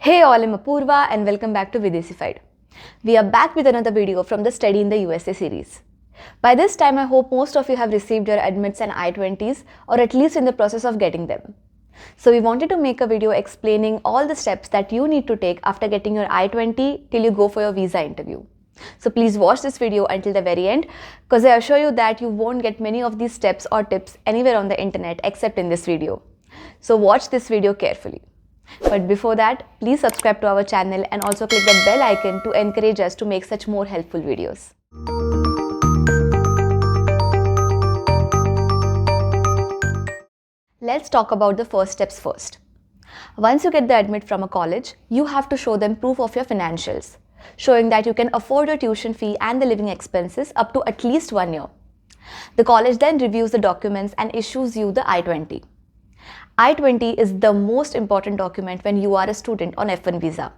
Hey all, I'm Apurva and welcome back to WeDesified. We are back with another video from the Study in the USA series. By this time, I hope most of you have received your admits and I20s or at least in the process of getting them. So we wanted to make a video explaining all the steps that you need to take after getting your I20 till you go for your visa interview. So please watch this video until the very end because I assure you that you won't get many of these steps or tips anywhere on the internet except in this video. So watch this video carefully. But before that, please subscribe to our channel and also click that bell icon to encourage us to make such more helpful videos. Let's talk about the first steps first. Once you get the admit from a college, you have to show them proof of your financials, showing that you can afford your tuition fee and the living expenses up to at least 1 year. The college then reviews the documents and issues you the I-20. I-20 is the most important document when you are a student on F1 visa.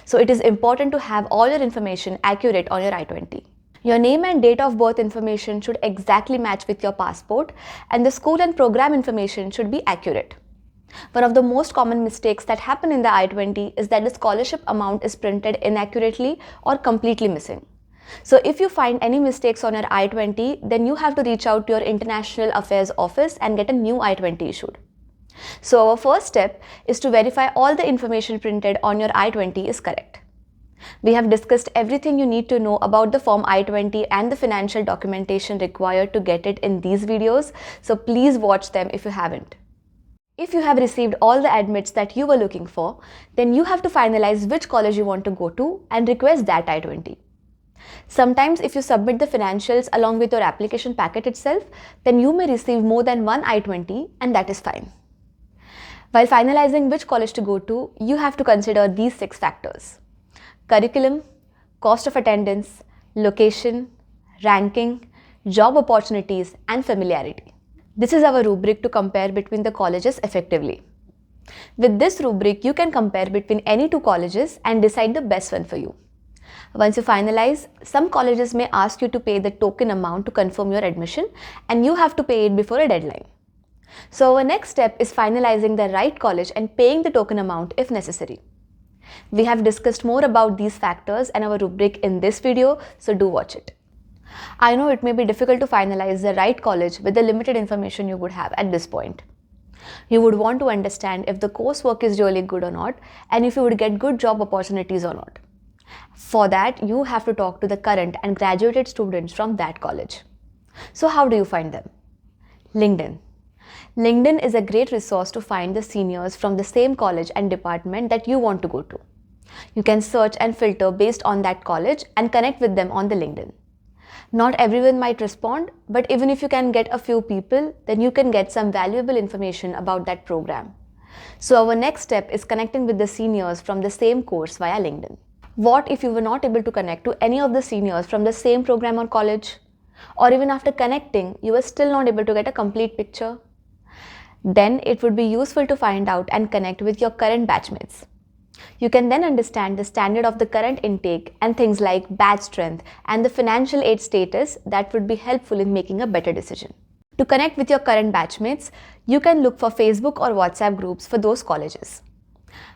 So it is important to have all your information accurate on your I-20. Your name and date of birth information should exactly match with your passport, and the school and program information should be accurate. One of the most common mistakes that happen in the I-20 is that the scholarship amount is printed inaccurately or completely missing. So if you find any mistakes on your I-20, then you have to reach out to your International Affairs office and get a new I-20 issued. So our first step is to verify all the information printed on your I-20 is correct. We have discussed everything you need to know about the Form I-20 and the financial documentation required to get it in these videos, so please watch them if you haven't. If you have received all the admits that you were looking for, then you have to finalize which college you want to go to and request that I-20. Sometimes if you submit the financials along with your application packet itself, then you may receive more than one I-20 and that is fine. While finalizing which college to go to, you have to consider these 6 factors: curriculum, cost of attendance, location, ranking, job opportunities, and familiarity. This is our rubric to compare between the colleges effectively. With this rubric, you can compare between any 2 colleges and decide the best one for you. Once you finalize, some colleges may ask you to pay the token amount to confirm your admission, and you have to pay it before a deadline. So our next step is finalizing the right college and paying the token amount if necessary. We have discussed more about these factors and our rubric in this video, so do watch it. I know it may be difficult to finalize the right college with the limited information you would have at this point. You would want to understand if the coursework is really good or not, and if you would get good job opportunities or not. For that, you have to talk to the current and graduated students from that college. So how do you find them? LinkedIn. LinkedIn is a great resource to find the seniors from the same college and department that you want to go to. You can search and filter based on that college and connect with them on the LinkedIn. Not everyone might respond, but even if you can get a few people, then you can get some valuable information about that program. So our next step is connecting with the seniors from the same course via LinkedIn. What if you were not able to connect to any of the seniors from the same program or college? Or even after connecting, you were still not able to get a complete picture? Then it would be useful to find out and connect with your current batchmates. You can then understand the standard of the current intake and things like batch strength and the financial aid status that would be helpful in making a better decision. To connect with your current batchmates, you can look for Facebook or WhatsApp groups for those colleges.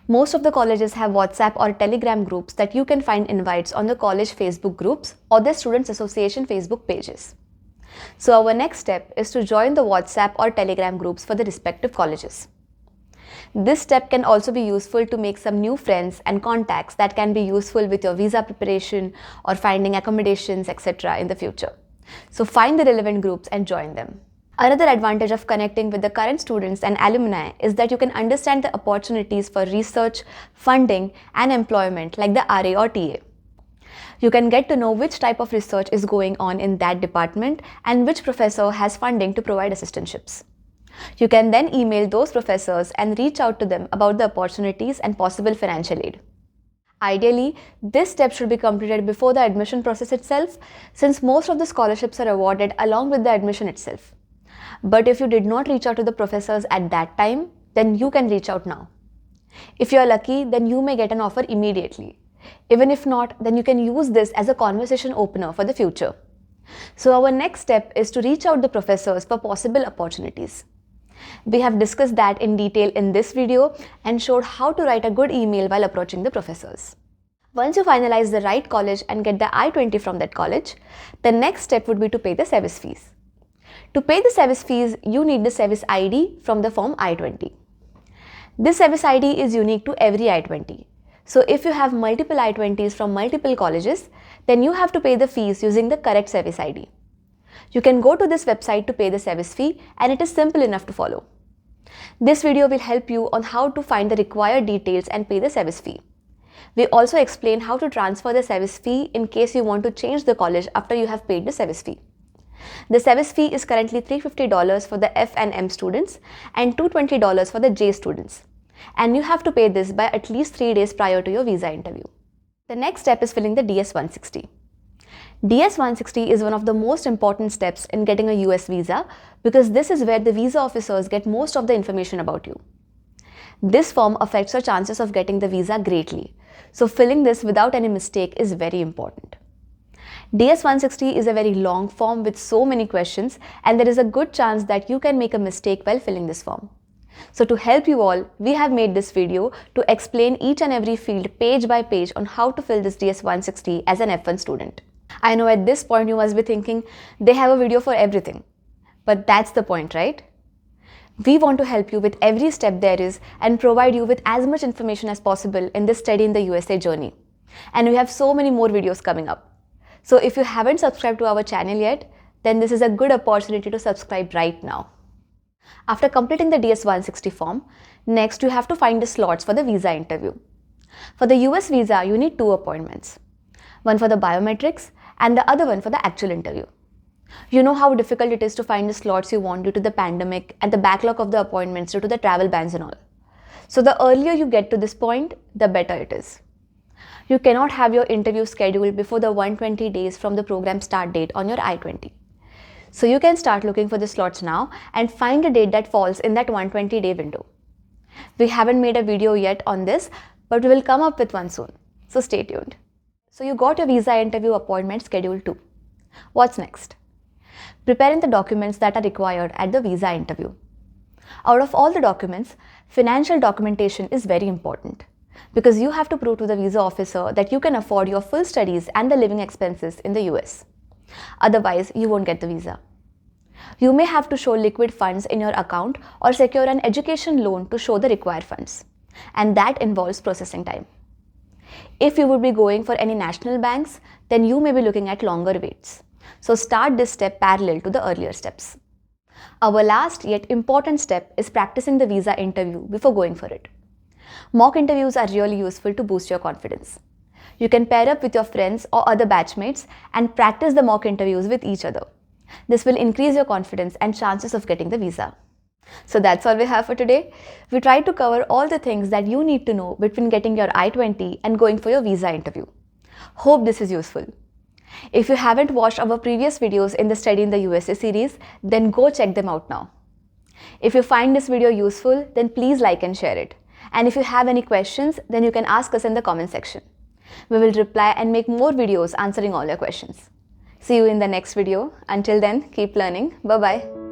Most of the colleges have WhatsApp or Telegram groups that you can find invites on the college Facebook groups or the Students Association Facebook pages. So our next step is to join the WhatsApp or Telegram groups for the respective colleges. This step can also be useful to make some new friends and contacts that can be useful with your visa preparation or finding accommodations, etc. in the future. So find the relevant groups and join them. Another advantage of connecting with the current students and alumni is that you can understand the opportunities for research, funding, and employment like the RA or TA. You can get to know which type of research is going on in that department and which professor has funding to provide assistantships. You can then email those professors and reach out to them about the opportunities and possible financial aid. Ideally, this step should be completed before the admission process itself, since most of the scholarships are awarded along with the admission itself. But if you did not reach out to the professors at that time, then you can reach out now. If you are lucky, then you may get an offer immediately. Even if not, then you can use this as a conversation opener for the future. So our next step is to reach out to the professors for possible opportunities. We have discussed that in detail in this video and showed how to write a good email while approaching the professors. Once you finalize the right college and get the I-20 from that college, the next step would be to pay the SEVIS fees. To pay the SEVIS fees, you need the SEVIS ID from the form I-20. This SEVIS ID is unique to every I-20. So if you have multiple I-20s from multiple colleges, then you have to pay the fees using the correct SEVIS ID. You can go to this website to pay the SEVIS fee, and it is simple enough to follow. This video will help you on how to find the required details and pay the SEVIS fee. We also explain how to transfer the SEVIS fee in case you want to change the college after you have paid the SEVIS fee. The SEVIS fee is currently $350 for the F and M students and $220 for the J students. And you have to pay this by at least 3 days prior to your visa interview. The next step is filling the DS-160. DS-160 is one of the most important steps in getting a US visa because this is where the visa officers get most of the information about you. This form affects your chances of getting the visa greatly, so filling this without any mistake is very important. DS-160 is a very long form with so many questions, and there is a good chance that you can make a mistake while filling this form. So to help you all, we have made this video to explain each and every field page by page on how to fill this DS-160 as an F1 student. I know at this point you must be thinking, they have a video for everything. But that's the point, right? We want to help you with every step there is and provide you with as much information as possible in this Study in the USA journey. And we have so many more videos coming up. So if you haven't subscribed to our channel yet, then this is a good opportunity to subscribe right now. After completing the DS-160 form, next you have to find the slots for the visa interview. For the US visa, you need 2 appointments. One for the biometrics and the other one for the actual interview. You know how difficult it is to find the slots you want due to the pandemic and the backlog of the appointments due to the travel bans and all. So the earlier you get to this point, the better it is. You cannot have your interview scheduled before the 120 days from the program start date on your I-20. So you can start looking for the slots now and find a date that falls in that 120-day window. We haven't made a video yet on this, but we will come up with one soon. So stay tuned. So you got your visa interview appointment scheduled too. What's next? Preparing the documents that are required at the visa interview. Out of all the documents, financial documentation is very important because you have to prove to the visa officer that you can afford your full studies and the living expenses in the US. Otherwise, you won't get the visa. You may have to show liquid funds in your account or secure an education loan to show the required funds, and that involves processing time. If you would be going for any national banks, then you may be looking at longer waits. So start this step parallel to the earlier steps. Our last yet important step is practicing the visa interview before going for it. Mock interviews are really useful to boost your confidence. You can pair up with your friends or other batchmates and practice the mock interviews with each other. This will increase your confidence and chances of getting the visa. So that's all we have for today. We tried to cover all the things that you need to know between getting your I-20 and going for your visa interview. Hope this is useful. If you haven't watched our previous videos in the Study in the USA series, then go check them out now. If you find this video useful, then please like and share it. And if you have any questions, then you can ask us in the comment section. We will reply and make more videos answering all your questions. See you in the next video. Until then, keep learning. Bye-bye.